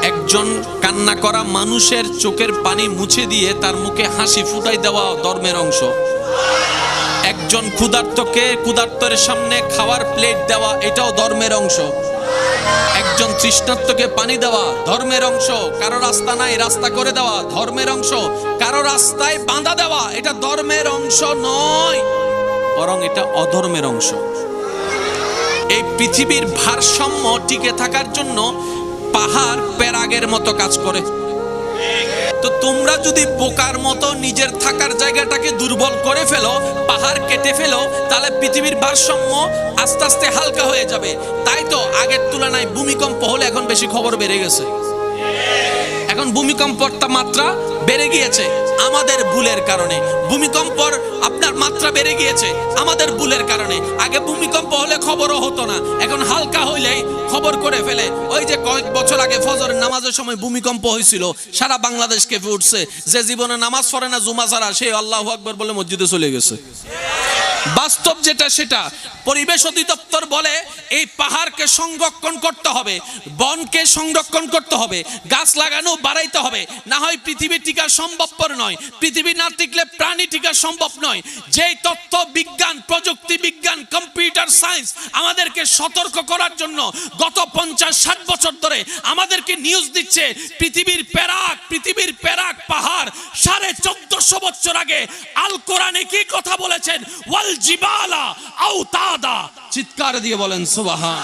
একজন কান্না করা মানুষের চোখের পানি মুছে দিয়ে তার মুখে হাসি ফুটাই দেওয়া ধর্মের অংশ। একজন ক্ষুধার্তর সামনে খাওয়ার প্লেট দেওয়া, এটাও ধর্মের অংশ। একজন তৃষ্ণার্তকে পানি দেওয়া ধর্মের অংশ। কারো রাস্তা নাই, রাস্তা করে দেওয়া ধর্মের অংশ। কারো রাস্তায় বাঁধা দেওয়া এটা ধর্মের অংশ নয়, বরং এটা অধর্মের অংশ। এই পৃথিবীর ভারসাম্য টিকে থাকার জন্য পাহাড় পেরাগের মতো কাজ করে। তো তোমরা যদি বোকার মতো নিজের থাকার জায়গাটাকে দুর্বল করে ফেলো, পাহাড় কেটে ফেলো, তাহলে পৃথিবীর ভারসাম্য আস্তে আস্তে হালকা হয়ে যাবে। তাই তো আগের তুলনায় ভূমিকম্প হলে এখন বেশি খবর বেড়ে গেছে। এখন ভূমিকম্পর মাত্রা বেড়ে গিয়েছে আমাদের ভুলের কারণে। ভূমিকম্পর আপনার মাত্রা বেড়ে গিয়েছে আমাদের ভুলের কারণে। আগে ভূমিকম্প হলে খবরও হতো না, এখন হালকা হইলেই খবর করে ফেলে। ওই যে কয়েক বছর আগে ফজরের নামাজের সময় ভূমিকম্প হয়েছিল, সারা বাংলাদেশ কেঁপে উঠছে। যে জীবনে নামাজ পড়ে না জুমা ছাড়া, সে আল্লাহু আকবার বলে মসজিদে চলে গেছে। বাস্তব যেটা সেটা। পরিবেশ অধিদপ্তর বলে এই পাহাড়কে সংরক্ষণ করতে হবে, বনকে সংরক্ষণ করতে হবে, গাছ লাগানো বাড়াইতে হবে, না হয় পৃথিবী টিকা সম্ভবপর নয়। পৃথিবী না টিকলে প্রাণী টিকা সম্ভব নয়। যেই তথ্য বিজ্ঞান, প্রযুক্তি বিজ্ঞান, কম্পিউটার সায়েন্স আমাদেরকে সতর্ক করার জন্য গত 50-60 বছর ধরে আমাদেরকে নিউজ দিচ্ছে, পৃথিবীর প্যারাক পাহাড় 1450 বছর আগে আল কোরআনে কি কথা বলেছেন? ওয়াল জিবালা আওতাদা। চিৎকার দিয়ে বলেন সুবহান।